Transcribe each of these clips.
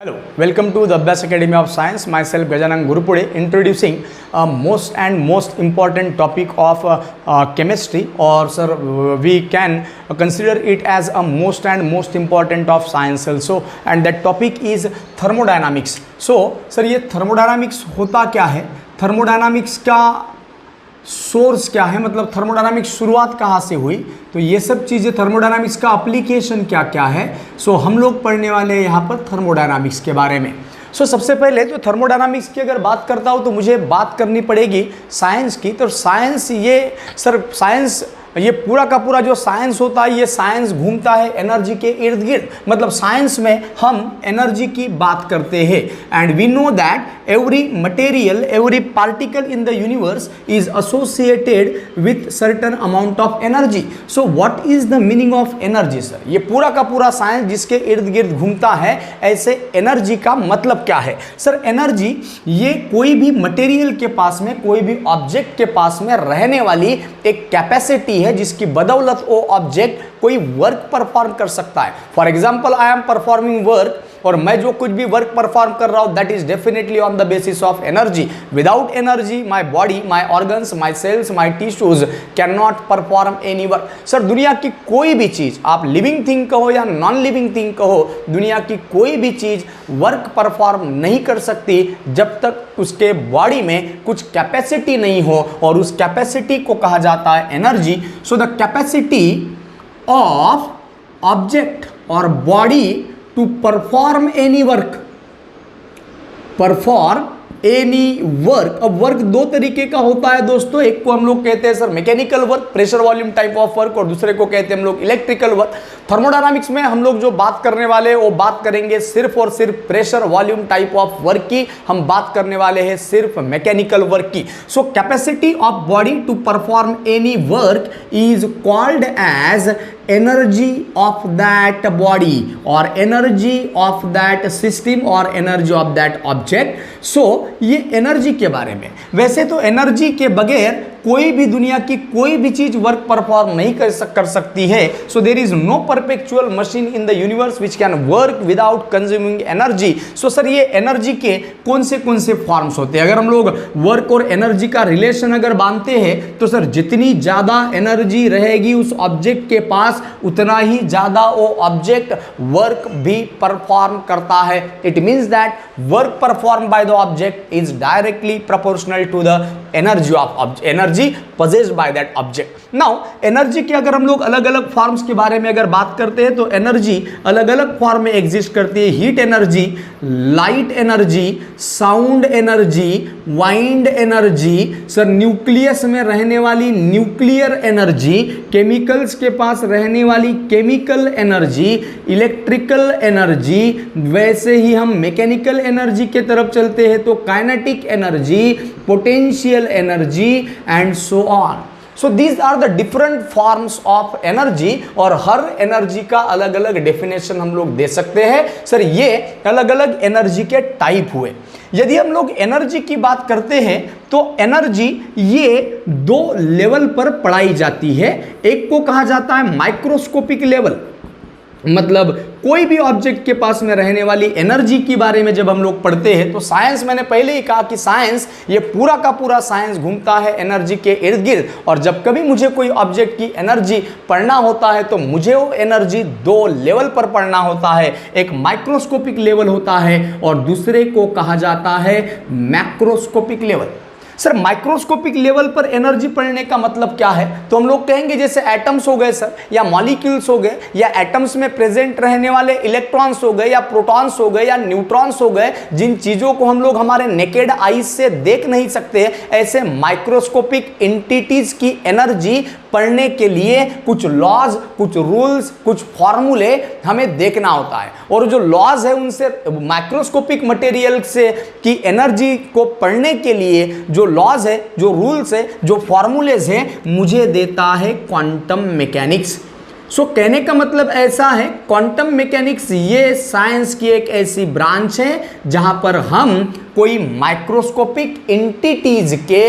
Hello, welcome to the Best Academy of Science. Myself Gajanand Gurupude, introducing most important topic of chemistry, or sir, we can consider it as a most important of science also, and that topic is thermodynamics. So sir, ये thermodynamics होता क्या है, thermodynamics का source क्या है, मतलब thermodynamics शुरुआत कहाँ से हुई, तो ये सब चीज़ें थर्मोडायनामिक्स का एप्लीकेशन क्या क्या है। सो हम लोग पढ़ने वाले हैं यहाँ पर थर्मोडायनामिक्स के बारे में। सो सबसे पहले तो थर्मोडायनामिक्स की अगर बात करता हूँ तो मुझे बात करनी पड़ेगी साइंस की। तो साइंस ये पूरा का पूरा जो साइंस होता है, ये साइंस घूमता है एनर्जी के इर्द गिर्द। मतलब साइंस में हम एनर्जी की बात करते हैं, and we know that every material, every particle in the universe is associated with certain amount of energy. So what is the meaning of energy sir? ये पूरा का पूरा साइंस जिसके इर्द गिर्द घूमता है, ऐसे एनर्जी का मतलब क्या है सर? एनर्जी ये कोई भी मटेरियल के पास में, कोई भी ऑब्जेक्ट के पास में रहने वाली एक कैपेसिटी है जिसकी बदौलत वो ऑब्जेक्ट कोई वर्क परफॉर्म कर सकता है। For example, I am performing work, और मैं जो कुछ भी वर्क परफॉर्म कर रहा हूं, that is definitely on the basis of energy. Without energy my body, my organs, my cells, my tissues can not perform any work. Sir दुनिया की कोई भी चीज, आप लिविंग थिंग कहो या नॉन लिविंग थिंग कहो, दुनिया की कोई भी चीज वर्क परफॉर्म नहीं कर सकती जब तक उसके बॉडी में कुछ कैपेसिटी नहीं हो, और उस कैपेसिटी को कहा जाता है energy. So the capacity of object और body to perform any work, अब वर्क दो तरीके का होता है दोस्तों। एक को हम लोग कहते हैं sir mechanical work, pressure volume type of work, और दूसरे को कहते हैं हम लोग इलेक्ट्रिकल वर्क। थर्मोडायनामिक्स में हम लोग जो बात करने वाले हैं वो बात करेंगे सिर्फ और सिर्फ pressure volume type of work की। हम बात करने वाले हैं सिर्फ मैकेनिकल वर्क की। So capacity of body to perform any work is called as energy of that body, और एनर्जी ऑफ दैट सिस्टम, और energy of that object. So ये एनर्जी के बारे में। वैसे तो एनर्जी के बगैर कोई भी दुनिया की कोई भी चीज वर्क परफॉर्म नहीं कर सकती है। So there is no perpetual machine in the universe which can work without consuming energy. So sir ये एनर्जी के कौन से फॉर्म्स होते हैं? अगर हम लोग वर्क और एनर्जी का रिलेशन अगर बांधते हैं तो सर जितनी ज्यादा एनर्जी रहेगी उस ऑब्जेक्ट के पास, उतना ही ज्यादा वो ऑब्जेक्ट वर्क भी परफॉर्म करता है। It means that work perform by the object is directly proportional to the energy of energy possessed by that object. Now energy के अगर हम लोग अलग अलग फॉर्म्स के बारे में अगर बात करते हैं तो एनर्जी अलग अलग फॉर्म में एग्जिस्ट करती है। Heat energy, light energy, sound energy, wind energy, sir nucleus में रहने वाली न्यूक्लियर एनर्जी, केमिकल्स के पास रहने वाली केमिकल एनर्जी, इलेक्ट्रिकल एनर्जी। वैसे ही हम मैकेनिकल एनर्जी के तरफ चलते हैं तो kinetic energy, potential energy and so on. So these are the different forms of energy, और हर एनर्जी का अलग अलग डेफिनेशन हम लोग दे सकते हैं। सर ये अलग अलग एनर्जी के टाइप हुए। यदि हम लोग एनर्जी की बात करते हैं तो एनर्जी ये दो लेवल पर पढ़ाई जाती है। एक को कहा जाता है माइक्रोस्कोपिक लेवल, मतलब कोई भी ऑब्जेक्ट के पास में रहने वाली एनर्जी के बारे में जब हम लोग पढ़ते हैं तो साइंस, मैंने पहले ही कहा कि साइंस ये पूरा का पूरा साइंस घूमता है एनर्जी के इर्द गिर्द। और जब कभी मुझे कोई ऑब्जेक्ट की एनर्जी पढ़ना होता है तो मुझे वो एनर्जी दो लेवल पर पढ़ना होता है। एक माइक्रोस्कोपिक लेवल होता है और दूसरे को कहा जाता है macroscopic level. Sir microscopic level पर एनर्जी पढ़ने का मतलब क्या है? तो हम लोग कहेंगे जैसे एटम्स हो गए सर, या मॉलिक्यूल्स हो गए, या एटम्स में प्रेजेंट रहने वाले इलेक्ट्रॉन्स हो गए, या प्रोटॉन्स हो गए, या न्यूट्रॉन्स हो गए, जिन चीजों को हम लोग हमारे नेकेड आईज से देख नहीं सकते, ऐसे माइक्रोस्कोपिक एंटिटीज की एनर्जी पढ़ने के लिए कुछ लॉज, कुछ रूल्स, कुछ फॉर्मूले हमें देखना होता है। और जो लॉज है उनसे माइक्रोस्कोपिक मटेरियल से की एनर्जी को पढ़ने के लिए जो लॉज है, जो रूल्स है, जो फॉर्मूलेज है, मुझे देता है क्वांटम मैकेनिक्स। सो कहने का मतलब ऐसा है, क्वांटम मैकेनिक्स ये साइंस की एक ऐसी ब्रांच है जहां पर हम कोई माइक्रोस्कोपिक एंटिटीज के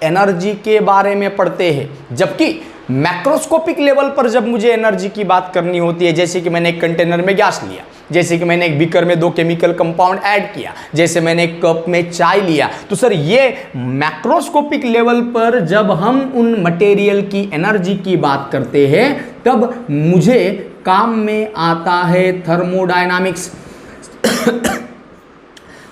एनर्जी के बारे में पढ़ते हैं। जबकि मैक्रोस्कोपिक लेवल पर जब मुझे एनर्जी की बात करनी होती है, जैसे कि मैंने एक कंटेनर में गैस लिया, जैसे कि मैंने एक बीकर में 2 केमिकल कंपाउंड ऐड किया, जैसे मैंने एक कप में चाय लिया, तो सर ये मैक्रोस्कोपिक लेवल पर जब हम उन मटेरियल की एनर्जी की बात करते हैं तब मुझे काम में आता है थर्मोडायनामिक्स।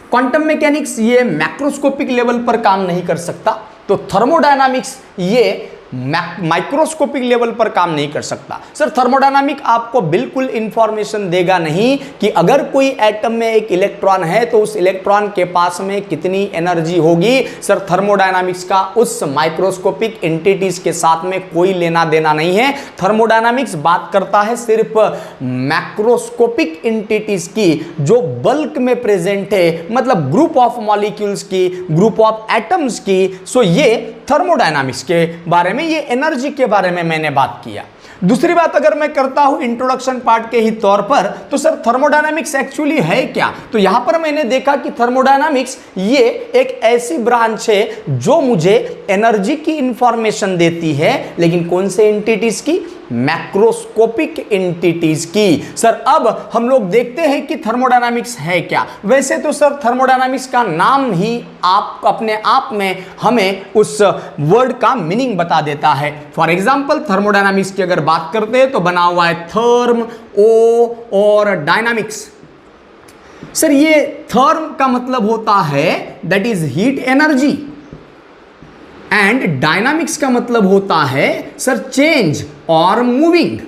क्वांटम मैकेनिक्स ये मैक्रोस्कोपिक लेवल पर काम नहीं कर सकता, तो थर्मोडायनामिक्स ये माइक्रोस्कोपिक लेवल पर काम नहीं कर सकता। सर थर्मोडायनामिक आपको बिल्कुल इंफॉर्मेशन देगा नहीं कि अगर कोई एटम में एक इलेक्ट्रॉन है तो उस इलेक्ट्रॉन के पास में कितनी एनर्जी होगी। सर थर्मोडायनामिक्स का उस माइक्रोस्कोपिक एंटिटीज के साथ में कोई लेना देना नहीं है। थर्मोडायनामिक्स बात करता है सिर्फ मैक्रोस्कोपिक एंटिटीज की जो बल्क में प्रेजेंट है, मतलब ग्रुप ऑफ मॉलिक्यूल्स की, ग्रुप ऑफ एटम्स की। सो ये थर्मोडायनामिक्स के बारे में, ये एनर्जी के बारे में मैंने बात किया। दूसरी बात अगर मैं करता हूं इंट्रोडक्शन पार्ट के ही तौर पर, तो सर थर्मोडायनामिक्स एक्चुअली है क्या। तो यहां पर मैंने देखा कि थर्मोडायनामिक्स ये एक ऐसी ब्रांच है जो मुझे एनर्जी की इंफॉर्मेशन देती है, लेकिन कौन से एंटिटीज की, मैक्रोस्कोपिक एंटिटीज की। सर अब हम लोग देखते हैं कि थर्मोडायनामिक्स है क्या। वैसे तो सर थर्मोडायनामिक्स का नाम ही आप अपने आप में हमें उस वर्ड का मीनिंग बता देता है। फॉर एग्जांपल थर्मोडायनामिक्स की अगर बात करते हैं तो बना हुआ है थर्म ओ और डायनामिक्स। सर ये थर्म का मतलब होता है that is heat energy, and dynamics का मतलब होता है सर चेंज और मूविंग।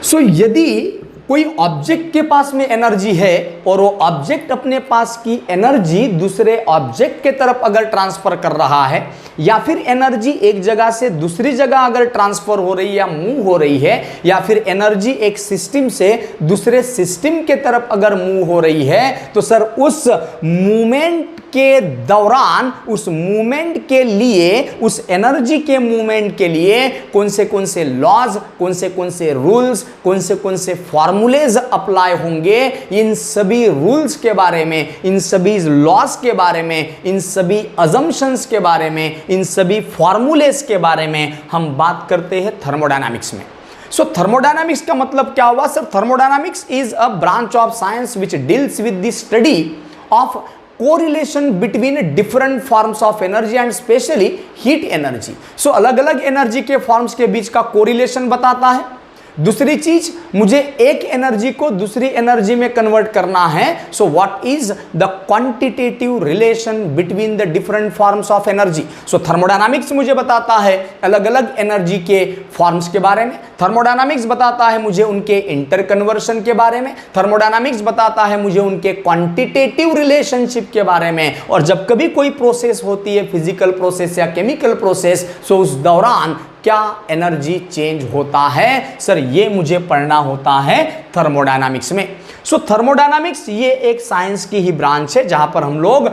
सो यदि कोई ऑब्जेक्ट के पास में एनर्जी है और वो ऑब्जेक्ट अपने पास की एनर्जी दूसरे ऑब्जेक्ट के तरफ अगर ट्रांसफर कर रहा है, या फिर एनर्जी एक जगह से दूसरी जगह अगर ट्रांसफर हो रही है या मूव हो रही है, या फिर एनर्जी एक सिस्टम से दूसरे सिस्टम के तरफ अगर मूव हो रही है, तो सर उस मूवमेंट के दौरान, उस मूवमेंट के लिए, उस एनर्जी के मूवमेंट के लिए कौन से लॉज, कौन से रूल्स, कौन से फॉर्मूलेज अप्लाई होंगे, इन सभी रूल्स के बारे में, इन सभी लॉज के बारे में, इन सभी अजम्पशंस के बारे में, इन सभी फॉर्मूलेज के बारे में हम बात करते हैं थर्मोडायनामिक्स में। सो थर्मोडायनामिक्स का मतलब क्या हुआ sir? Thermodynamics is a branch of science which deals with the study of correlation between different forms of energy and especially heat energy। so अलग अलग एनर्जी के फॉर्म्स के बीच का कोरिलेशन बताता है। दूसरी चीज, मुझे एक एनर्जी को दूसरी एनर्जी में कन्वर्ट करना है। सो what is the quantitative relation between the different forms of energy. So thermodynamics मुझे बताता है अलग अलग एनर्जी के फॉर्म्स के बारे में। थर्मोडायनामिक्स बताता है मुझे उनके इंटर कन्वर्शन के बारे में। थर्मोडायनामिक्स बताता है मुझे उनके क्वांटिटेटिव रिलेशनशिप के बारे में। और जब कभी कोई प्रोसेस होती है, फिजिकल प्रोसेस या केमिकल प्रोसेस, सो उस दौरान क्या एनर्जी चेंज होता है, सर ये मुझे पढ़ना होता है थर्मोडायनामिक्स में। सो थर्मोडायनामिक्स ये एक साइंस की ही ब्रांच है जहां पर हम लोग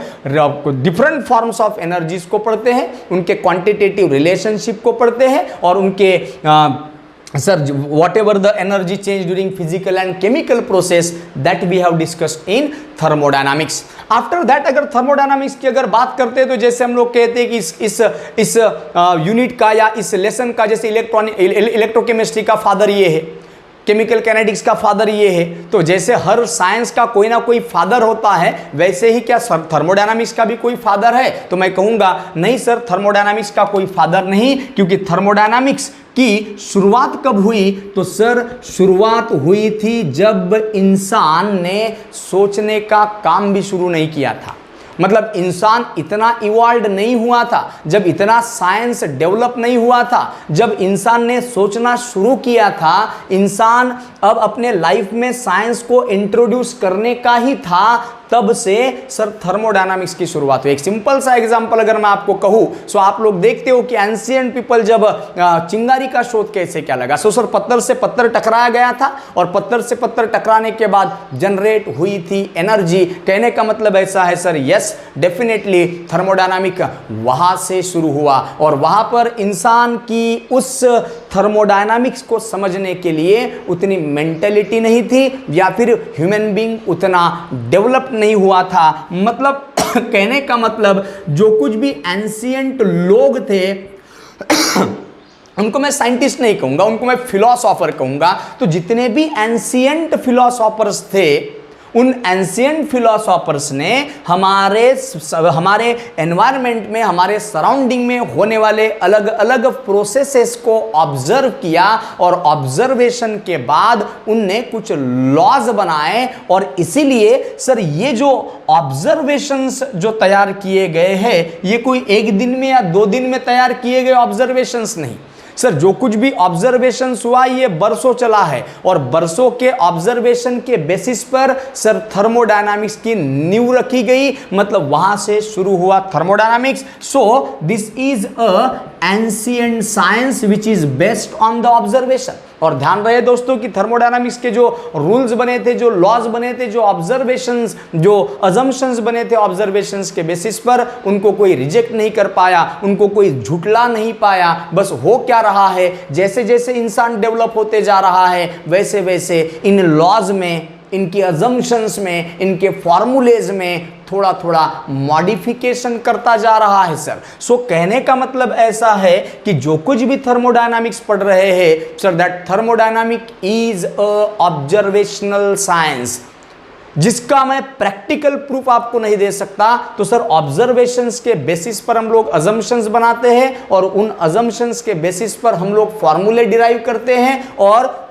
डिफरेंट फॉर्म्स ऑफ एनर्जीज को पढ़ते हैं, उनके क्वांटिटेटिव रिलेशनशिप को पढ़ते हैं, और उनके sir whatever the energy change during physical and chemical process that we have discussed in thermodynamics। After that अगर थर्मोडायनामिक्स की अगर बात करते हैं तो जैसे हम लोग कहते हैं कि इस यूनिट का या इस लेसन का, जैसे इलेक्ट्रोकेमिस्ट्री का फादर ये है, केमिकल कैनेटिक्स का फादर ये है, तो जैसे हर साइंस का कोई ना कोई फादर होता है, वैसे ही क्या थर्मोडायनामिक्स का भी कोई फादर है? तो मैं कहूंगा नहीं सर, थर्मोडायनामिक्स का कोई फादर नहीं, क्योंकि थर्मोडायनामिक्स की शुरुआत कब हुई? तो सर शुरुआत हुई थी जब इंसान ने सोचने का काम भी शुरू नहीं किया था। मतलब इंसान इतना इवॉल्व नहीं हुआ था, जब इतना साइंस डेवलप नहीं हुआ था, जब इंसान ने सोचना शुरू किया था, इंसान अब अपने लाइफ में साइंस को इंट्रोड्यूस करने का ही था, तब से सर थर्मोडायनामिक्स की शुरुआत हुई। एक सिंपल सा एग्जांपल अगर मैं आपको कहूं, सो आप लोग देखते हो कि एंशिएंट पीपल जब चिंगारी का शोध कैसे क्या लगा? सो सर पत्थर से पत्थर टकराया गया था, और पत्थर से पत्थर टकराने के बाद जनरेट हुई थी एनर्जी। कहने का मतलब ऐसा है सर, यस डेफिनेटली थर्मोडायनामिक वहां से शुरू हुआ, और वहां पर इंसान की उस थर्मोडायनामिक्स को समझने के लिए उतनी मेंटेलिटी नहीं थी, या फिर ह्यूमन बीइंग उतना डेवलप नहीं हुआ था। मतलब कहने का मतलब जो कुछ भी एंशिएंट लोग थे उनको मैं साइंटिस्ट नहीं कहूंगा, उनको मैं फिलोसोफर कहूंगा। तो जितने भी एंशियंट फिलोसोफर्स थे, उन एंशियंट फिलोसोफर्स ने हमारे एनवायरनमेंट में, हमारे सराउंडिंग में होने वाले अलग अलग प्रोसेसेस को ऑब्जर्व किया, और ऑब्जर्वेशन के बाद उनने कुछ लॉज बनाए। और इसीलिए सर ये जो ऑब्जर्वेशंस जो तैयार किए गए हैं, ये कोई एक दिन में या 2 दिन में तैयार किए गए ऑब्जर्वेशंस नहीं सर। जो कुछ भी ऑब्जर्वेशन हुआ ये बरसों चला है, और बरसों के ऑब्जर्वेशन के बेसिस पर सर थर्मोडायनामिक्स की नींव रखी गई, मतलब वहां से शुरू हुआ thermodynamics. So this is a ancient science which is based on the observation. और ध्यान रहे दोस्तों कि थर्मोडायनामिक्स के जो रूल्स बने थे, जो लॉज बने थे, जो ऑब्जर्वेशंस, जो अजम्पशंस बने थे ऑब्जर्वेशंस के बेसिस पर, उनको कोई रिजेक्ट नहीं कर पाया, उनको कोई झुटला नहीं पाया। बस हो क्या रहा है, जैसे जैसे इंसान डेवलप होते जा रहा है, वैसे वैसे इन लॉज में, इनके अजम्पशंस में, इनके फॉर्मूलेज में थोड़ा थोड़ा मॉडिफिकेशन करता जा रहा है सर। सो कहने का मतलब ऐसा है कि जो कुछ भी थर्मोडायनामिक्स पढ़ रहे हैं sir, that thermodynamic is a observational science, जिसका मैं प्रैक्टिकल प्रूफ आपको नहीं दे सकता। तो सर ऑब्जर्वेशंस के बेसिस पर हम लोग अजम्पशंस बनाते हैं, और उन अजम्पशंस के बेसिस पर हम लोग फॉर्मूले डिराइव करते हैं, और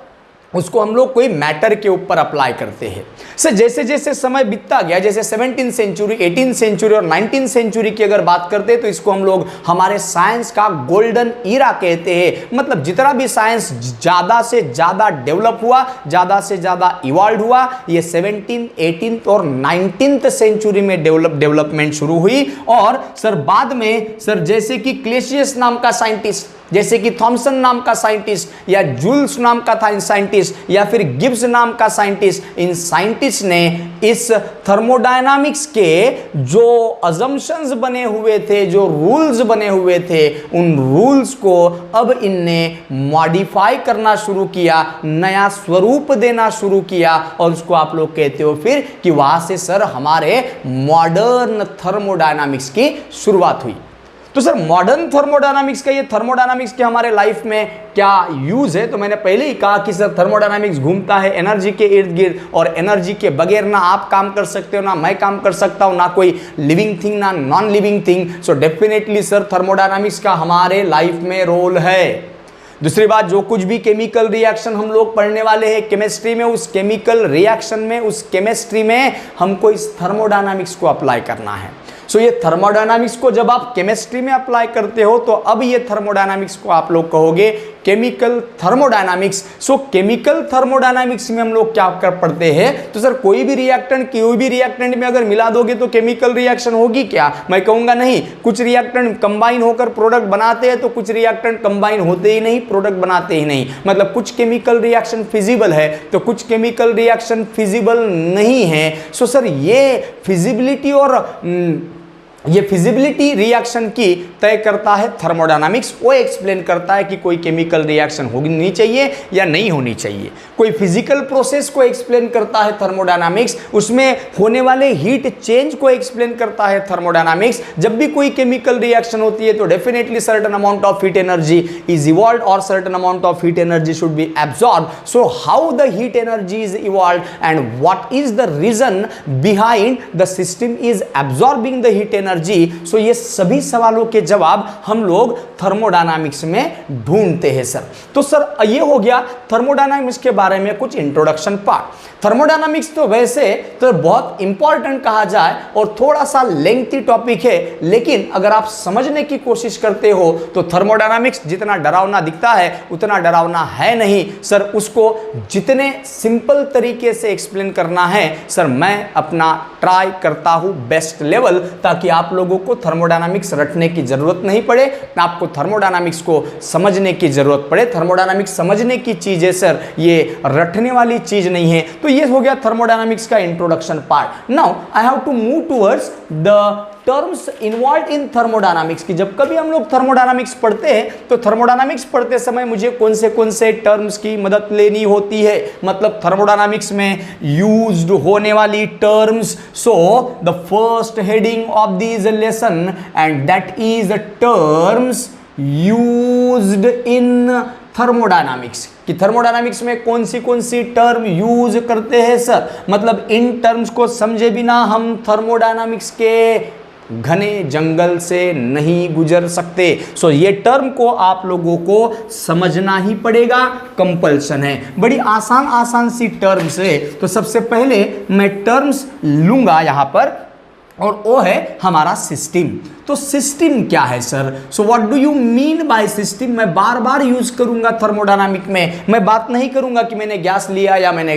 उसको हम लोग कोई मैटर के ऊपर अप्लाई करते हैं। सर जैसे जैसे समय बीतता गया, जैसे 17th सेंचुरी, 18th सेंचुरी और 19th सेंचुरी की अगर बात करते हैं, तो इसको हम लोग हमारे साइंस का गोल्डन ईरा कहते हैं। मतलब जितना भी साइंस ज़्यादा से ज़्यादा डेवलप हुआ, ज़्यादा से ज़्यादा इवॉल्व हुआ, ये 17th, 18th और 19th सेंचुरी में डेवलपमेंट शुरू हुई। और सर बाद में सर जैसे कि क्लेसियस नाम का साइंटिस्ट, जैसे कि थॉमसन नाम का साइंटिस्ट, या जूल्स नाम का था साइंटिस्ट, या फिर गिब्स नाम का साइंटिस्ट, इन साइंटिस्ट ने इस थर्मोडायनामिक्स के जो अजम्पशंस बने हुए थे, जो रूल्स बने हुए थे, उन रूल्स को अब इनने मॉडिफाई करना शुरू किया, नया स्वरूप देना शुरू किया, और उसको आप लोग कहते हो फिर कि वहां से सर हमारे मॉडर्न थर्मोडायनामिक्स की शुरुआत हुई। तो सर मॉडर्न थर्मोडायनामिक्स का, ये थर्मोडायनामिक्स के हमारे लाइफ में क्या यूज है, तो मैंने पहले ही कहा कि सर थर्मोडायनामिक्स घूमता है एनर्जी के इर्द गिर्द, और एनर्जी के बगैर ना आप काम कर सकते हो, ना मैं काम कर सकता हूं, ना कोई लिविंग थिंग, ना non living thing. So definitely sir thermodynamics का हमारे लाइफ में रोल है। दूसरी बात, जो कुछ भी केमिकल रिएक्शन हम लोग पढ़ने वाले हैं केमिस्ट्री में, उस केमिकल रिएक्शन में, उस केमिस्ट्री में हमको इस थर्मोडायनामिक्स को अप्लाई करना है। सो ये थर्मोडायनामिक्स को जब आप केमिस्ट्री में अप्लाई करते हो, तो अब ये थर्मोडायनामिक्स को आप लोग कहोगे केमिकल थर्मोडायनामिक्स। सो केमिकल थर्मोडायनामिक्स में हम लोग क्या कर पढ़ते हैं, तो सर कोई भी रिएक्टेंट कोई भी रिएक्टेंट में अगर मिला दोगे तो केमिकल रिएक्शन होगी क्या, मैं कहूंगा नहीं। कुछ रिएक्टेंट कंबाइन होकर प्रोडक्ट बनाते हैं, तो कुछ रिएक्टेंट कंबाइन होते ही नहीं, प्रोडक्ट बनाते ही नहीं। मतलब कुछ केमिकल रिएक्शन फिजिबल है, तो कुछ केमिकल रिएक्शन फिजिबल नहीं है। सो सर ये फिजिबिलिटी और ये फिजिबिलिटी रिएक्शन की तय करता है थर्मोडायनामिक्स। वो एक्सप्लेन करता है कि कोई केमिकल रिएक्शन होनी चाहिए या नहीं होनी चाहिए। कोई फिजिकल प्रोसेस को एक्सप्लेन करता है थर्मोडायनामिक्स, उसमें होने वाले हीट चेंज को एक्सप्लेन करता है थर्मोडायनामिक्स। जब भी कोई केमिकल रिएक्शन होती है तो definitely certain amount of heat energy is evolved और certain amount of heat energy should be absorbed. So how the heat energy is evolved and what is the reason behind the system is absorbing the heat energy. So ये सभी सवालों के जवाब हम लोग thermodynamics में ढूंढते हैं सर। तो सर ये हो गया थर्मोडायनामिक्स के बारे में कुछ इंट्रोडक्शन पार्ट। थर्मोडायनामिक्स तो वैसे तो बहुत इंपॉर्टेंट कहा जाए और थोड़ा सा लेंथी टॉपिक है, लेकिन अगर आप समझने की कोशिश करते हो तो थर्मोडायनामिक्स जितना डरावना दिखता है उतना डरावना है नहीं सर। उसको जितने सिंपल तरीके से एक्सप्लेन करना है सर, मैं अपना ट्राई करता हूं बेस्ट लेवल, ताकि आप लोगों को थर्मोडायनामिक्स रटने की जरूरत नहीं पड़े, आपको थर्मोडायनामिक्स को समझने की जरूरत पड़े। थर्मोडायनामिक्स समझने की चीज है सर, ये रटने वाली चीज नहीं है। तो ये हो गया थर्मोडायनामिक्स का introduction part. Now I have to move towards the terms involve in thermodynamics की जब कभी हम लोग थर्मोडायनामिक्स पढ़ते हैं तो थर्मोडायनामिक्स पढ़ते समय मुझे कौन से टर्म्स की मदद लेनी होती है, मतलब थर्मोडायनामिक्स में यूज्ड होने वाली terms. So the first heading of this lesson and that is terms used in thermodynamics, कि थर्मोडायनामिक्स में कौन सी टर्म यूज करते हैं सर, मतलब इन टर्म्स को समझे बिना हम थर्मोडायनामिक्स के घने जंगल से नहीं गुजर सकते। सो ये टर्म को आप लोगों को समझना ही पड़ेगा, कंपल्सन है। बड़ी आसान सी टर्म्स है। तो सबसे पहले मैं टर्म्स लूंगा यहां पर, और वो है हमारा सिस्टम। तो सिस्टम क्या है sir? So what do you mean by system? मैं बार बार यूज करूंगा थर्मोडायनामिक में। मैं बात नहीं करूंगा कि मैंने गैस लिया या मैंने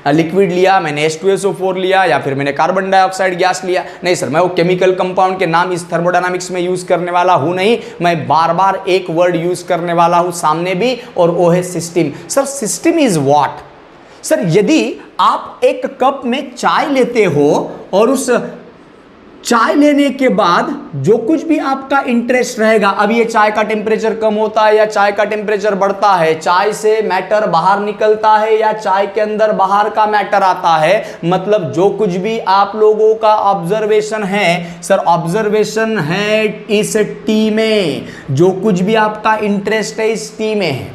लिक्विड लिया, मैंने H2SO4 लिया या फिर मैंने कार्बन डाइऑक्साइड गैस लिया। नहीं सर, मैं वो केमिकल कंपाउंड के नाम इस थर्मोडायनामिक्स में यूज करने वाला हूं नहीं। मैं बार बार एक वर्ड यूज करने वाला हूं सामने भी, और वो है system. Sir system is what? Sir यदि आप एक कप में चाय लेते हो और उस चाय लेने के बाद जो कुछ भी आपका इंटरेस्ट रहेगा, अब ये चाय का टेम्परेचर कम होता है या चाय का टेम्परेचर बढ़ता है, चाय से मैटर बाहर निकलता है या चाय के अंदर बाहर का मैटर आता है, मतलब जो कुछ भी आप लोगों का ऑब्जर्वेशन है सर, ऑब्जर्वेशन है इस टी में, जो कुछ भी आपका इंटरेस्ट है इस टी में है।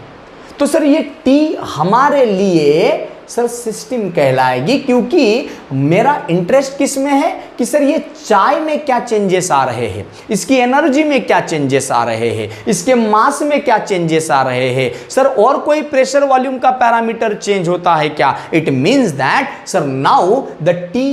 तो सर ये टी हमारे लिए सर सिस्टम कहलाएगी, क्योंकि मेरा इंटरेस्ट किस में है कि सर ये चाय में क्या चेंजेस आ रहे हैं, इसकी एनर्जी में क्या चेंजेस आ रहे हैं, इसके मास में क्या चेंजेस आ रहे हैं सर, और कोई प्रेशर वॉल्यूम का पैरामीटर चेंज होता है क्या? It means that sir now the T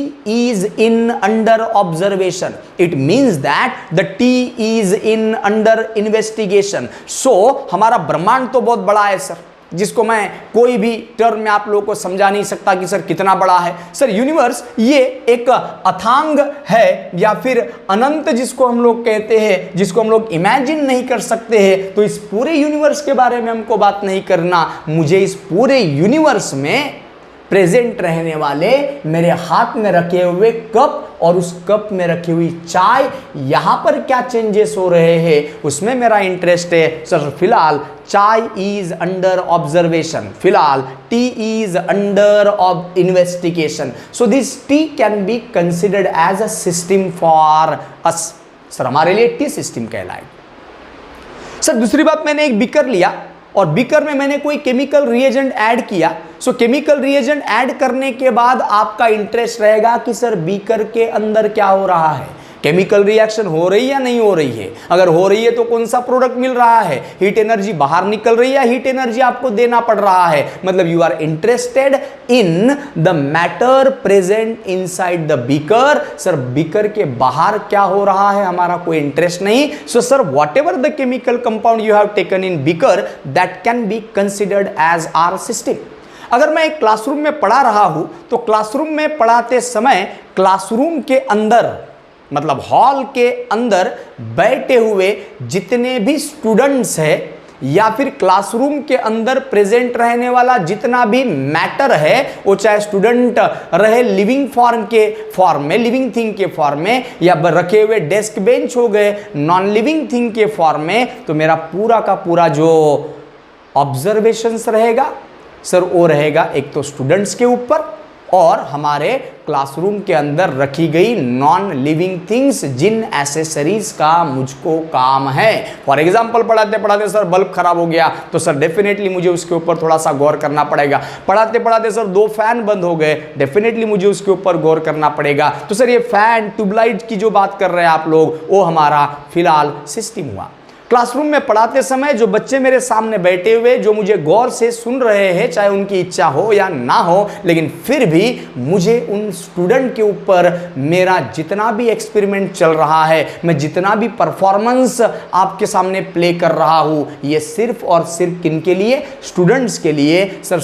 is in under observation, it means that the T is in under investigation. So हमारा ब्रह्मांड तो बहुत बड़ा है सर, जिसको मैं कोई भी टर्म में आप लोगों को समझा नहीं सकता कि सर कितना बड़ा है। सर यूनिवर्स ये एक अथांग है या फिर अनंत जिसको हम लोग कहते हैं, जिसको हम लोग इमेजिन नहीं कर सकते हैं। तो इस पूरे यूनिवर्स के बारे में हमको बात नहीं करना, मुझे इस पूरे यूनिवर्स में प्रेजेंट रहने वाले मेरे हाथ में रखे हुए कप और उस कप में रखी हुई चाय, यहां पर क्या चेंजेस हो रहे हैं उसमें मेरा इंटरेस्ट है सर। फिलहाल चाय इज अंडर ऑब्जर्वेशन, फिलहाल tea is under investigation. So this tea can be considered as a system for us. Sir हमारे लिए टी सिस्टम कहलाएगा। सर दूसरी बात, मैंने एक बीकर लिया और बीकर में मैंने कोई केमिकल रिएजेंट ऐड किया। सो केमिकल रिएजेंट ऐड करने के बाद आपका इंटरेस्ट रहेगा कि सर बीकर के अंदर क्या हो रहा है, केमिकल रिएक्शन हो रही है या नहीं हो रही है। अगर हो रही है तो कौन सा प्रोडक्ट मिल रहा है, हीट एनर्जी बाहर निकल रही है या हीट एनर्जी आपको देना पड़ रहा है। मतलब you are interested in the matter present inside the beaker. Sir beaker के बाहर क्या हो रहा है हमारा कोई इंटरेस्ट नहीं। So sir whatever the chemical compound you have taken in beaker that can be considered as our system. अगर मैं एक क्लासरूम में पढ़ा रहा हूं तो क्लासरूम में पढ़ाते समय क्लासरूम के अंदर मतलब हॉल के अंदर बैठे हुए जितने भी स्टूडेंट्स हैं या फिर क्लासरूम के अंदर प्रेजेंट रहने वाला जितना भी मैटर है, वो चाहे स्टूडेंट रहे लिविंग फॉर्म के फॉर्म में, लिविंग थिंग के फॉर्म में, या रखे हुए डेस्क बेंच हो गए नॉन लिविंग थिंग के फॉर्म में, तो मेरा पूरा का पूरा जो ऑब्जर्वेशंस रहेगा सर वो रहेगा एक तो स्टूडेंट्स के ऊपर और हमारे क्लासरूम के अंदर रखी गई नॉन लिविंग थिंग्स जिन एसेसरीज का मुझको काम है। फॉर एग्जांपल पढ़ाते पढ़ाते सर बल्ब खराब हो गया तो सर डेफिनेटली मुझे उसके ऊपर थोड़ा सा गौर करना पड़ेगा। पढ़ाते पढ़ाते सर 2 फैन बंद हो गए, डेफिनेटली मुझे उसके ऊपर गौर करना पड़ेगा। तो सर ये फैन ट्यूबलाइट की जो बात कर रहे हैं आप लोग, वो हमारा फिलहाल सिस्टम हुआ। क्लासरूम में पढ़ाते समय जो बच्चे मेरे सामने बैठे हुए जो मुझे गौर से सुन रहे हैं, चाहे उनकी इच्छा हो या ना हो, लेकिन फिर भी मुझे उन स्टूडेंट के ऊपर मेरा जितना भी एक्सपेरिमेंट चल रहा है, मैं जितना भी परफॉर्मेंस आपके सामने प्ले कर रहा हूं, ये सिर्फ और सिर्फ किनके लिए? स्टूडेंट्स के लिए। Sir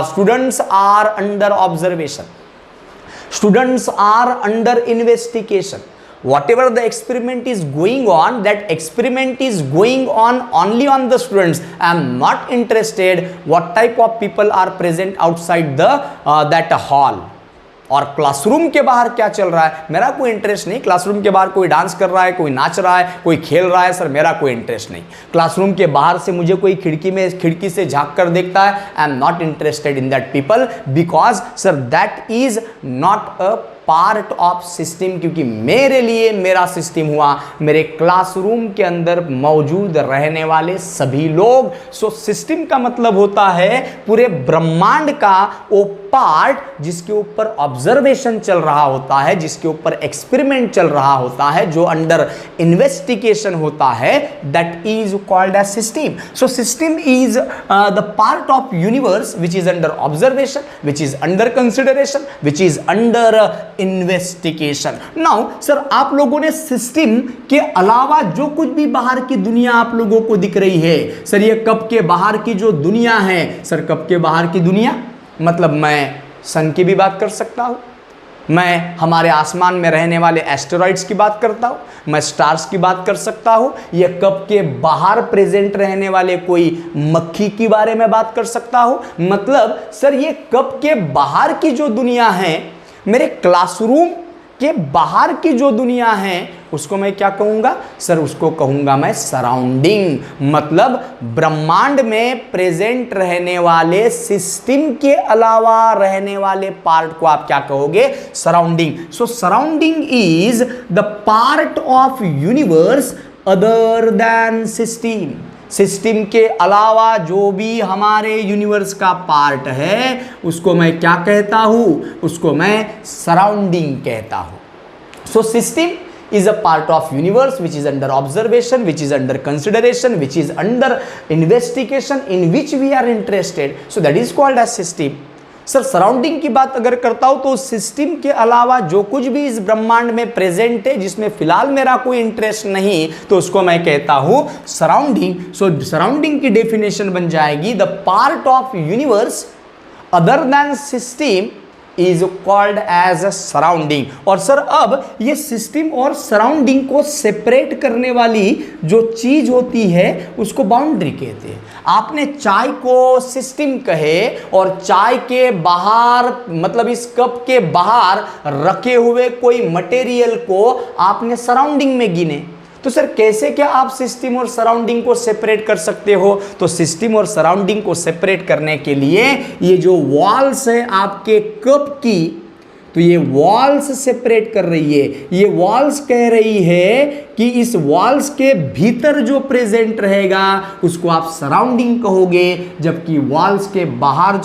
students are under observation, students are under investigation. Whatever the experiment is going on, that experiment is going on only on the students. I am not interested what type of people are present outside the that hall. और classroom के बाहर क्या चल रहा है मेरा कोई interest नहीं। क्लासरूम के बाहर कोई डांस कर रहा है, कोई नाच रहा है, कोई खेल रहा है, सर मेरा कोई इंटरेस्ट नहीं। क्लासरूम के बाहर से मुझे कोई खिड़की से झांक कर देखता है, I am not interested in that people because sir that is not a part of system, क्योंकि मेरे लिए मेरा सिस्टम हुआ मेरे क्लासरूम के अंदर मौजूद रहने वाले सभी लोग। सो सिस्टम का मतलब होता है पूरे ब्रह्मांड का वो पार्ट जिसके ऊपर ऑब्जर्वेशन चल रहा होता है, जिसके ऊपर एक्सपेरिमेंट चल रहा होता है, जो अंडर इन्वेस्टिगेशन होता है, that is called as system. So system is the part of universe which is under observation, which is under consideration, which is under investigation. Now sir, आप लोगों ने सिस्टम के अलावा जो कुछ भी बाहर की दुनिया आप लोगों को दिख रही है, सर ये कप के बाहर की जो दुनिया है, सर कप के बाहर की दुनिया मतलब मैं सन की भी बात कर सकता हूं, मैं हमारे आसमान में रहने वाले एस्टेरॉइड्स की बात करता हूं, मैं स्टार्स की बात कर सकता हूं, ये कप के बाहर प्रेजेंट रहने वाले कोई मक्खी के बारे में बात कर सकता हूं। मतलब सर ये कप के बाहर की जो दुनिया है, मेरे क्लासरूम के बाहर की जो दुनिया है, उसको मैं क्या कहूंगा सर? उसको कहूंगा मैं सराउंडिंग। मतलब ब्रह्मांड में प्रेजेंट रहने वाले सिस्टम के अलावा रहने वाले पार्ट को आप क्या कहोगे? Surrounding. So surrounding is the part of universe other than system. System के अलावा जो भी हमारे यूनिवर्स का पार्ट है उसको मैं क्या कहता हूं? उसको मैं सराउंडिंग कहता हूं। So system is a part of universe which is under observation, which is under consideration, which is under investigation, in which we are interested, so that is called as system। Sir surrounding की बात अगर करता हूं तो system के अलावा जो कुछ भी इस ब्रह्मांड में प्रेजेंट है जिसमें फिलहाल मेरा कोई इंटरेस्ट नहीं, तो उसको मैं कहता हूं सराउंडिंग। सो सराउंडिंग की डेफिनेशन बन जाएगी the part of universe other than system is called as a surrounding. और सर अब ये सिस्टम और सराउंडिंग को सेपरेट करने वाली जो चीज होती है उसको बाउंड्री कहते हैं। आपने चाय को सिस्टम कहे और चाय के बाहर मतलब इस कप के बाहर रखे हुए कोई मटेरियल को आपने सराउंडिंग में गिने, तो सर कैसे क्या आप सिस्टम और सराउंडिंग को सेपरेट कर सकते हो? तो सिस्टम और सराउंडिंग को सेपरेट करने के लिए ये जो वॉल्स है आपके कप की, तो ये वॉल्स सेपरेट कर रही है। ये वॉल्स कह रही है कि इस वॉल्स के भीतर जो प्रेजेंट रहेगा उसको आप सराउंडिंग कहोगे, जबकि वॉल्स के बाहर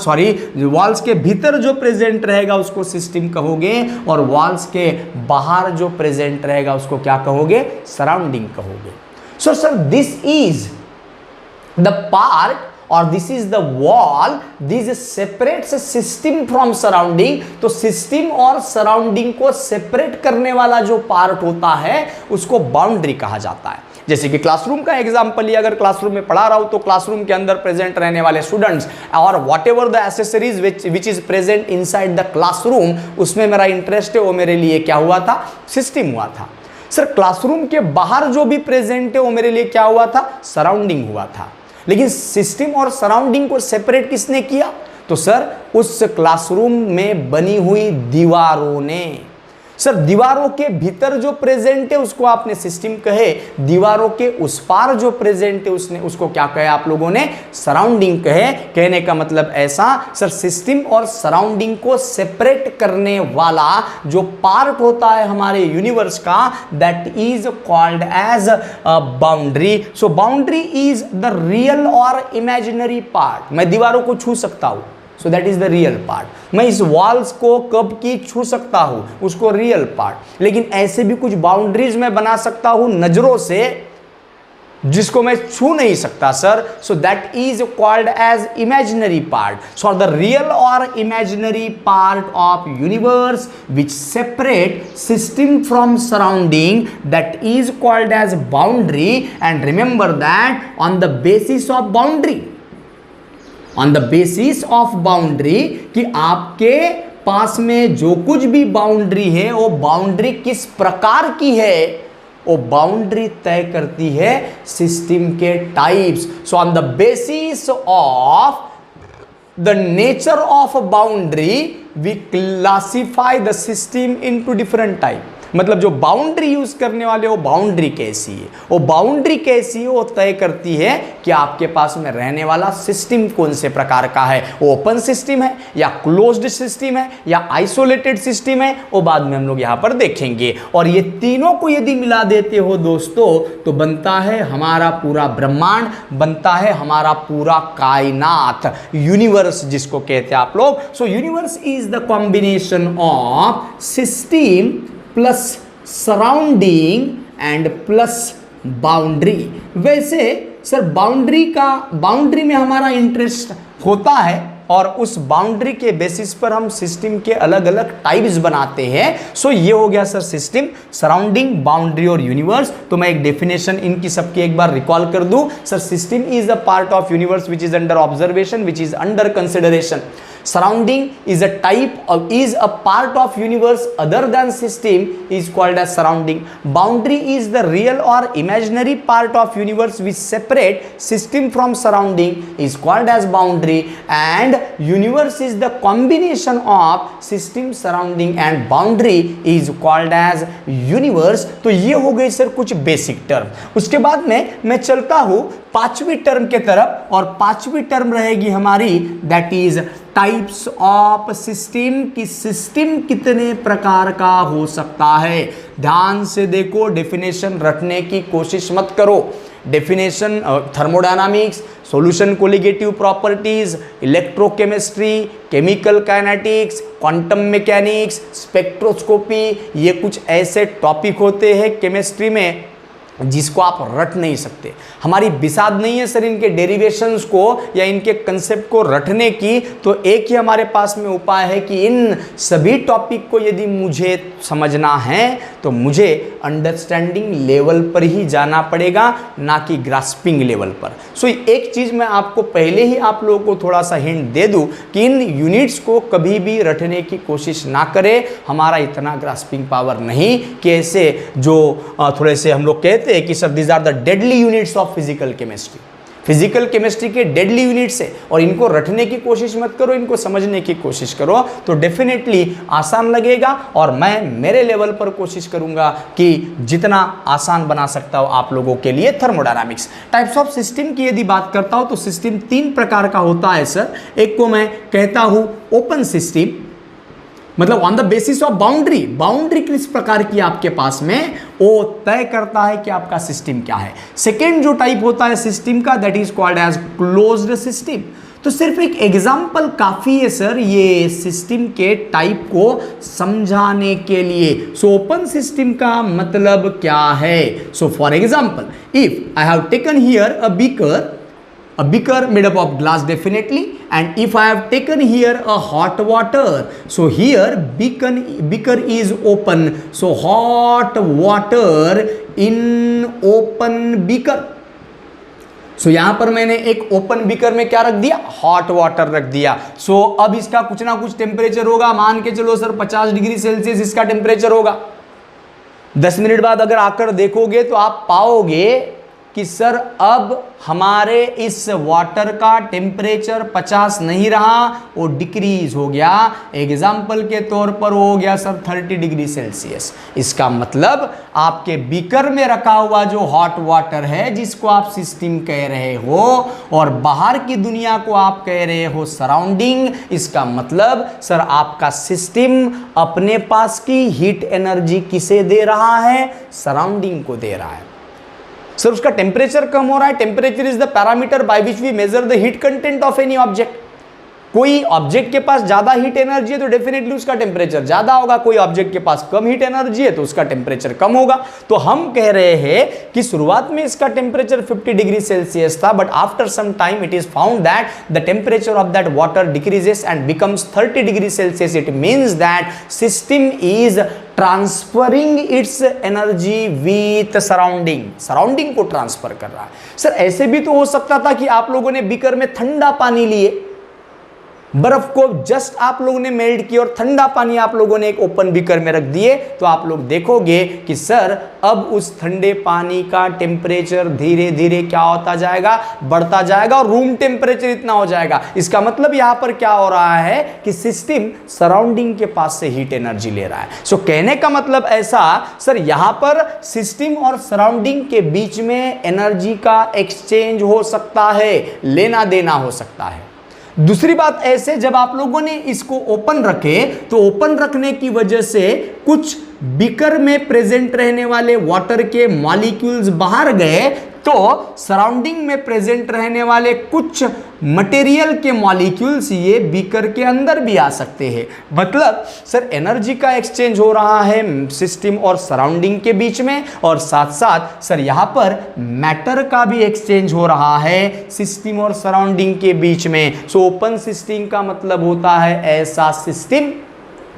वॉल्स के भीतर जो प्रेजेंट रहेगा उसको सिस्टम कहोगे, और वॉल्स के बाहर जो प्रेजेंट रहेगा उसको क्या कहोगे? सराउंडिंग कहोगे। So sir this is the part और this is the wall, this separates system from surrounding. तो सिस्टम और सराउंडिंग को सेपरेट करने वाला जो पार्ट होता है उसको बाउंड्री कहा जाता है। जैसे कि क्लासरूम का एग्जांपल लिया, अगर क्लासरूम में पढ़ा रहा हूं तो क्लासरूम के अंदर प्रेजेंट रहने वाले स्टूडेंट्स और what ever the accessories which is present inside the classroom, उसमें मेरा इंटरेस्ट है, वो मेरे लिए क्या हुआ था? सिस्टम हुआ था। सर क्लासरूम के बाहर जो भी प्रेजेंट है वो मेरे लिए क्या हुआ था? सराउंडिंग हुआ था। लेकिन सिस्टम और सराउंडिंग को सेपरेट किसने किया? तो सर उस क्लासरूम में बनी हुई दीवारों ने। सर दीवारों के भीतर जो प्रेजेंट है उसको आपने सिस्टम कहे, दीवारों के उस पार जो प्रेजेंट है उसको क्या कहे आप लोगों ने? सराउंडिंग कहे। कहने का मतलब ऐसा सर, सिस्टम और सराउंडिंग को सेपरेट करने वाला जो पार्ट होता है हमारे यूनिवर्स का, that is called as boundary. So boundary is the real और इमेजिनरी पार्ट। मैं दीवारों को छू सकता हूं, so that is the real part. मैं इस वॉल्स को कब की छू सकता हूं, उसको रियल पार्ट। लेकिन ऐसे भी कुछ बाउंड्रीज मैं बना सकता हूं नजरों से जिसको मैं छू नहीं सकता sir, so that is called as imaginary part. So the real और imaginary part of universe which separate system from surrounding, that is called as boundary. And remember that on the basis of boundary, on the basis of boundary, कि आपके पास में जो कुछ भी boundary है वो boundary किस प्रकार की है, वो बाउंड्री तय करती है सिस्टम के types. So on the basis of the nature of boundary we classify the system into different type. मतलब जो बाउंड्री यूज करने वाले वो बाउंड्री कैसी है, वो बाउंड्री कैसी है वो तय करती है कि आपके पास में रहने वाला सिस्टम कौन से प्रकार का है, वो ओपन सिस्टम है या क्लोज्ड सिस्टम है या आइसोलेटेड सिस्टम है, वो बाद में हम लोग यहां पर देखेंगे। और ये तीनों को यदि मिला देते हो दोस्तों तो बनता है हमारा पूरा ब्रह्मांड, बनता है हमारा पूरा कायनात, यूनिवर्स जिसको कहते हैं आप लोग। सो universe is the combination of system plus surrounding and plus boundary. वैसे सर बाउंड्री में हमारा इंटरेस्ट होता है और उस बाउंड्री के बेसिस पर हम सिस्टम के अलग अलग टाइप्स बनाते हैं। सो ये हो गया सर सिस्टम, सराउंडिंग, बाउंड्री और यूनिवर्स। तो मैं एक डेफिनेशन इनकी सबकी एक बार रिकॉल कर दूं। Sir system is a part of universe which is under observation, which is under consideration. Surrounding is a type of, is a part of universe other than system is called as surrounding. Boundary is the real or imaginary part of universe which separate system from surrounding is called as boundary. And universe is the combination of system, surrounding and boundary is called as universe. तो ये हो गई sir कुछ basic term. उसके बाद में मैं चलता हूँ पांचवी टर्म के तरफ, और पांचवी टर्म रहेगी हमारी that is types of system, कि सिस्टम कितने प्रकार का हो सकता है। ध्यान से देखो, डेफिनेशन रटने की कोशिश मत करो। Definition thermodynamics, solution colligative properties, electrochemistry, chemical kinetics, quantum mechanics, spectroscopy, ये कुछ ऐसे टॉपिक होते हैं केमिस्ट्री में जिसको आप रट नहीं सकते। हमारी बिसात नहीं है सर इनके डेरिवेशंस को या इनके कंसेप्ट को रटने की। तो एक ही हमारे पास में उपाय है कि इन सभी टॉपिक को यदि मुझे समझना है तो मुझे अंडरस्टैंडिंग लेवल पर ही जाना पड़ेगा, ना कि ग्रास्पिंग लेवल पर। सो एक चीज़ मैं आपको पहले ही आप लोगों को थोड़ा सा हिंट दे दूं कि इन यूनिट्स को कभी भी रटने की कोशिश ना करें। हमारा इतना ग्रास्पिंग पावर नहीं कि ऐसे जो थोड़े से हम लोग कहते कि sir these are the deadly units of physical chemistry. Physical chemistry के डेडली यूनिट्स है और इनको रटने की कोशिश मत करो, इनको समझने की कोशिश करो तो डेफिनेटली आसान लगेगा। और मैं मेरे लेवल पर कोशिश करूंगा कि जितना आसान बना सकता हूं आप लोगों के लिए। थर्मोडायनामिक्स, टाइप्स ऑफ सिस्टम की यदि बात करता हूं तो सिस्टम तीन प्रकार का होता है सर। एक को मैं कहता हूं ओपन सिस्टम, मतलब on the basis of boundary. Boundary किस प्रकार की आपके पास में वो तय करता है कि आपका सिस्टम क्या है। सेकेंड जो टाइप होता है सिस्टम का that is called as closed system. तो सिर्फ एक एग्जांपल काफी है सर ये सिस्टम के टाइप को समझाने के लिए। सो ओपन सिस्टम का मतलब क्या है। So for example if I have taken here a beaker made up of glass definitely, and if I have taken here a hot water, so here beaker is open, so hot water in open beaker. सो यहां पर मैंने एक open beaker में क्या रख दिया, hot water रख दिया। सो अब इसका कुछ ना कुछ टेम्परेचर होगा, मान के चलो सर 50 डिग्री सेल्सियस इसका टेम्परेचर होगा। 10 मिनट बाद अगर आकर देखोगे तो आप पाओगे कि सर अब हमारे इस वाटर का टेम्परेचर 50 नहीं रहा, वो डिक्रीज हो गया। एग्जाम्पल के तौर पर वो हो गया सर 30 डिग्री सेल्सियस। इसका मतलब आपके बीकर में रखा हुआ जो हॉट वाटर है जिसको आप सिस्टम कह रहे हो और बाहर की दुनिया को आप कह रहे हो सराउंडिंग, इसका मतलब सर आपका सिस्टम अपने पास की हीट एनर्जी किसे दे रहा है, सराउंडिंग को दे रहा है। सर उसका टेम्परेचर कम हो रहा है। Temperature is the parameter by which we measure the heat content of any object. कोई ऑब्जेक्ट के पास ज्यादा हीट एनर्जी है तो डेफिनेटली उसका टेम्परेचर ज्यादा होगा, कोई ऑब्जेक्ट के पास कम हीट एनर्जी है तो उसका टेम्परेचर कम होगा। तो हम कह रहे हैं कि शुरुआत में इसका टेम्परेचर 50 डिग्री सेल्सियस था, but after some time it is found that the temperature of that water decreases and becomes 30 degree Celsius. It means that system is transferring its energy with surrounding को transfer कर रहा है। Sir ऐसे भी तो हो सकता था कि आप लोगों ने बीकर में ठंडा पानी लिए बर्फ को जस्ट आप लोगों ने मेल्ट किया और ठंडा पानी आप लोगों ने एक ओपन बीकर में रख दिए, तो आप लोग देखोगे कि सर अब उस ठंडे पानी का टेम्परेचर धीरे धीरे क्या होता जाएगा, बढ़ता जाएगा और रूम टेम्परेचर इतना हो जाएगा। इसका मतलब यहां पर क्या हो रहा है कि सिस्टम सराउंडिंग के पास से हीट एनर्जी ले रहा है। सो कहने का मतलब ऐसा सर, यहां पर सिस्टम और सराउंडिंग के बीच में एनर्जी का एक्सचेंज हो सकता है, लेना देना हो सकता है। दूसरी बात ऐसे, जब आप लोगों ने इसको ओपन रखे तो ओपन रखने की वजह से कुछ बीकर में प्रेजेंट रहने वाले वाटर के मॉलिक्यूल्स बाहर गए, तो सराउंडिंग में प्रेजेंट रहने वाले कुछ मटेरियल के मॉलिक्यूल्स ये बीकर के अंदर भी आ सकते हैं। मतलब सर एनर्जी का एक्सचेंज हो रहा है सिस्टम और सराउंडिंग के बीच में, और साथ साथ सर यहां पर मैटर का भी एक्सचेंज हो रहा है सिस्टम और सराउंडिंग के बीच में। सो ओपन सिस्टम का मतलब होता है ऐसा सिस्टम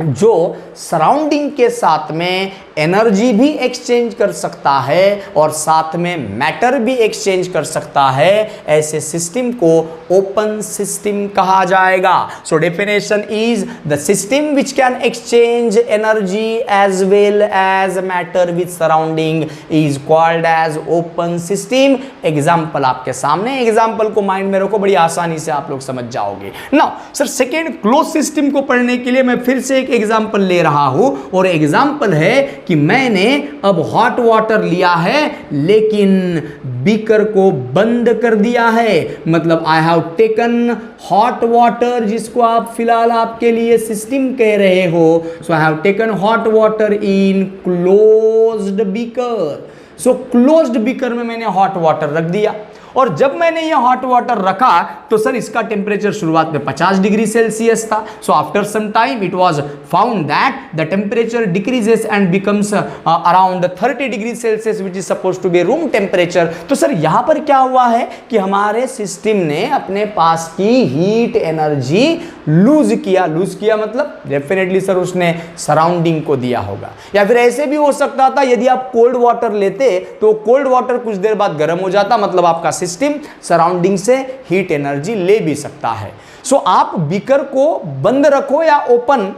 जो सराउंडिंग के साथ में एनर्जी भी एक्सचेंज कर सकता है और साथ में मैटर भी एक्सचेंज कर सकता है। ऐसे सिस्टम को ओपन सिस्टम कहा जाएगा। So definition is the system which can exchange energy as well as matter with surrounding is called as open system. Example आपके सामने, एग्जाम्पल को माइंड में रखो, बड़ी आसानी से आप लोग समझ जाओगे। Now sir second close system को पढ़ने के लिए मैं फिर से एक एग्जाम्पल ले रहा हूं, और एग्जाम्पल है कि मैंने अब हॉट वाटर लिया है लेकिन बीकर को बंद कर दिया है। मतलब I have taken hot water, जिसको आप फिलहाल आपके लिए सिस्टम कह रहे हो। So I have taken hot water in closed beaker. So closed beaker में मैंने हॉट वाटर रख दिया, और जब मैंने ये हॉट वाटर रखा तो सर इसका टेम्परेचर शुरुआत में 50 डिग्री सेल्सियस था। So after some time it was found that the temperature decreases and becomes around 30 degree Celsius which is suppose to be room temperature. तो सर यहां पर क्या हुआ है कि हमारे सिस्टम ने अपने पास की हीट एनर्जी लूज किया। लूज किया मतलब डेफिनेटली सर उसने सराउंडिंग को दिया होगा, या फिर ऐसे भी हो सकता था यदि आप कोल्ड वाटर लेते तो कोल्ड वाटर कुछ देर बाद गर्म हो जाता, मतलब आपका सिस्टम सराउंडिंग से हीट एनर्जी ले भी सकता है। सो आप बीकर को बंद रखो या ओपन,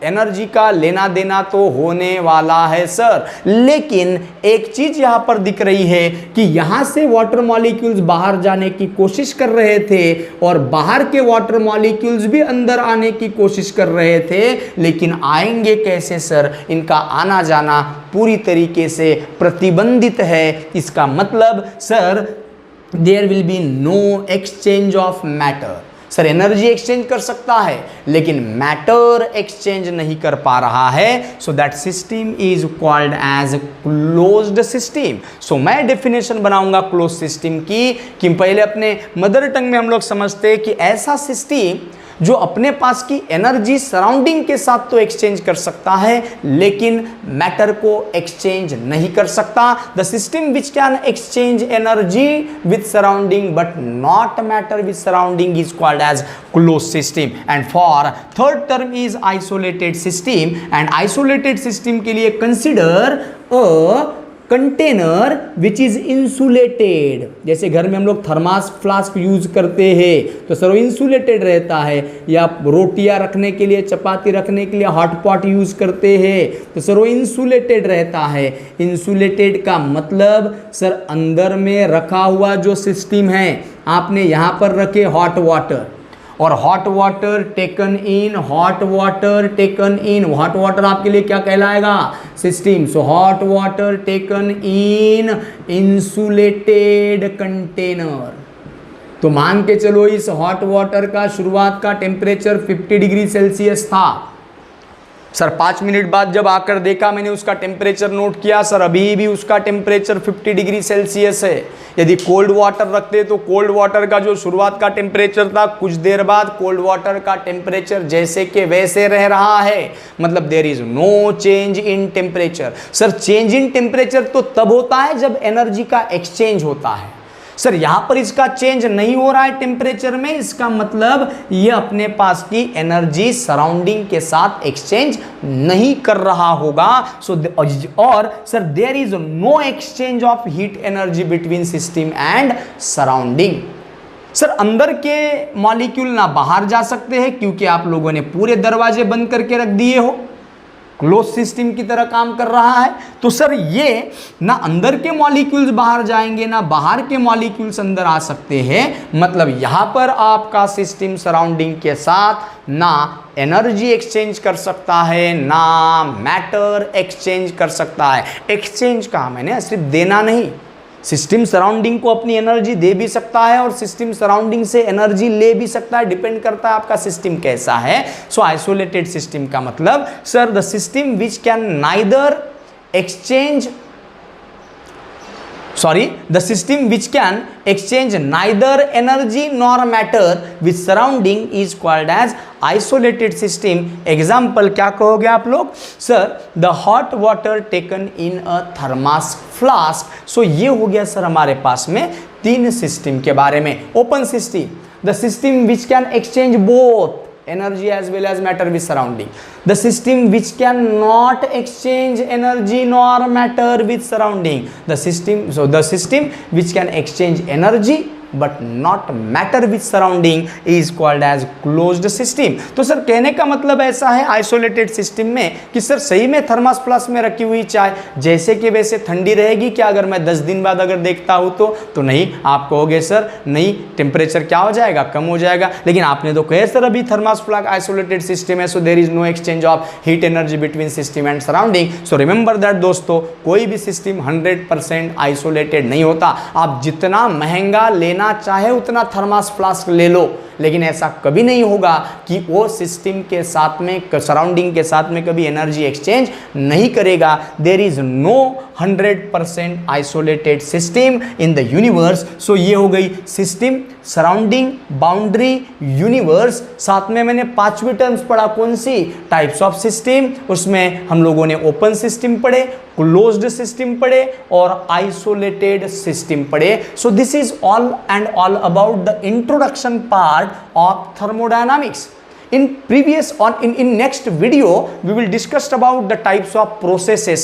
एनर्जी का लेना देना तो होने वाला है सर। लेकिन एक चीज यहां पर दिख रही है कि यहां से वाटर मॉलिक्यूल्स बाहर जाने की कोशिश कर रहे थे और बाहर के वाटर मॉलिक्यूल्स भी अंदर आने की कोशिश कर रहे थे, लेकिन आएंगे कैसे सर? इनका आना जाना पूरी तरीके से प्रतिबंधित है। इसका मतलब sir there will be no exchange of matter. Sir energy exchange कर सकता है लेकिन मैटर एक्सचेंज नहीं कर पा रहा है। So that system is called as closed system. So मैं डेफिनेशन बनाऊंगा क्लोज सिस्टम की कि पहले अपने मदर टंग में हम लोग समझते हैं कि ऐसा सिस्टम जो अपने पास की एनर्जी सराउंडिंग के साथ तो एक्सचेंज कर सकता है लेकिन मैटर को एक्सचेंज नहीं कर सकता। The system which can exchange energy with surrounding but not matter with surrounding is called as close system. And for third term is isolated system. And isolated system के लिए consider a container which is insulated. जैसे घर में हम लोग thermos flask use करते हैं तो सर वो इंसुलेटेड रहता है, या रोटियां रखने के लिए, चपाती रखने के लिए हॉट पॉट यूज करते हैं तो सर वो इंसुलेटेड रहता है। इंसुलेटेड का मतलब सर अंदर में रखा हुआ जो सिस्टम है, आपने यहां पर रखे हॉट वाटर और hot water taken in, hot water taken in, hot water आपके लिए क्या कहलाएगा? System. So hot water taken in insulated container. तो मान के चलो इस हॉट वाटर का शुरुआत का टेम्परेचर 50 डिग्री सेल्सियस था। सर 5 मिनट बाद जब आकर देखा मैंने उसका टेम्परेचर नोट किया, सर अभी भी उसका टेम्परेचर 50 डिग्री सेल्सियस है। यदि कोल्ड वाटर रखते तो कोल्ड वाटर का जो शुरुआत का टेम्परेचर था कुछ देर बाद कोल्ड वाटर का टेम्परेचर जैसे के वैसे रह रहा है। मतलब there is no change in temperature. Sir change in temperature तो तब होता है जब एनर्जी का एक्सचेंज होता है। सर यहां पर इसका चेंज नहीं हो रहा है टेम्परेचर में, इसका मतलब ये अपने पास की एनर्जी सराउंडिंग के साथ एक्सचेंज नहीं कर रहा होगा। सो और sir there is no exchange of heat energy between system and surrounding. Sir अंदर के मॉलिक्यूल ना बाहर जा सकते हैं क्योंकि आप लोगों ने पूरे दरवाजे बंद करके रख दिए हो, क्लोज सिस्टम की तरह काम कर रहा है। तो सर ये ना अंदर के मॉलिक्यूल्स बाहर जाएंगे ना बाहर के मॉलिक्यूल्स अंदर आ सकते हैं। मतलब यहां पर आपका सिस्टम सराउंडिंग के साथ ना एनर्जी एक्सचेंज कर सकता है ना मैटर एक्सचेंज कर सकता है। एक्सचेंज कहा मैंने, सिर्फ देना नहीं, सिस्टम सराउंडिंग को अपनी एनर्जी दे भी सकता है और सिस्टम सराउंडिंग से एनर्जी ले भी सकता है, डिपेंड करता है आपका सिस्टम कैसा है। सो आइसोलेटेड सिस्टम का मतलब sir the system which can neither exchange the system which can exchange neither energy nor matter with surrounding is called as isolated system. Example क्या कहोगे आप लोग? Sir, the hot water taken in a thermos flask. So ये हो गया sir हमारे पास में तीन सिस्टम के बारे में। Open system, the system which can exchange both energy as well as matter with surrounding. The system which cannot exchange energy nor matter with surrounding. The system which can exchange energy but not matter with surrounding is called as closed system. तो sir कहने का मतलब ऐसा है isolated system में कि sir सही में थर्मस फ्लास्क में रखी हुई चाय जैसे कि वैसे ठंडी रहेगी क्या अगर मैं 10 दिन बाद अगर देखता हूं तो नहीं। आप कहोगे सर नहीं, टेम्परेचर क्या हो जाएगा, कम हो जाएगा। लेकिन आपने तो कहे सर अभी थर्मस फ्लास्क आइसोलेटेड सिस्टम है, so there is no exchange of heat energy between system and surrounding. So remember that दोस्तों, कोई भी सिस्टम 100% आइसोलेटेड नहीं होता। आप जितना महंगा लेना चाहे उतना थर्मस फ्लास्क ले लो, लेकिन ऐसा कभी नहीं होगा कि वो सिस्टम के साथ में सराउंडिंग के साथ में कभी एनर्जी एक्सचेंज नहीं करेगा। There is no 100% isolated system in the universe. So ये हो गई सिस्टम, सराउंडिंग, बाउंड्री, यूनिवर्स। साथ में मैंने पांचवी टर्म्स पढ़ा, कौन सी? Types of system. उसमें हम लोगों ने ओपन सिस्टम पढ़े, क्लोज्ड सिस्टम पढ़े और आइसोलेटेड सिस्टम पढ़े। So this is all and all about the introduction part of thermodynamics. In next video we will discuss about the types of processes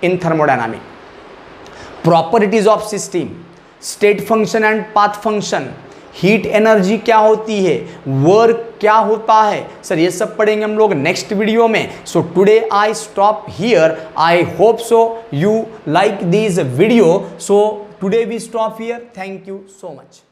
in thermodynamics, properties of system, state function and path function, heat energy क्या होती है, work क्या होता है। Sir ये सब पढ़ेंगे हम लोग नेक्स्ट वीडियो में। So today I stop here. I hope so you like this video. So today we stop here. Thank you so much.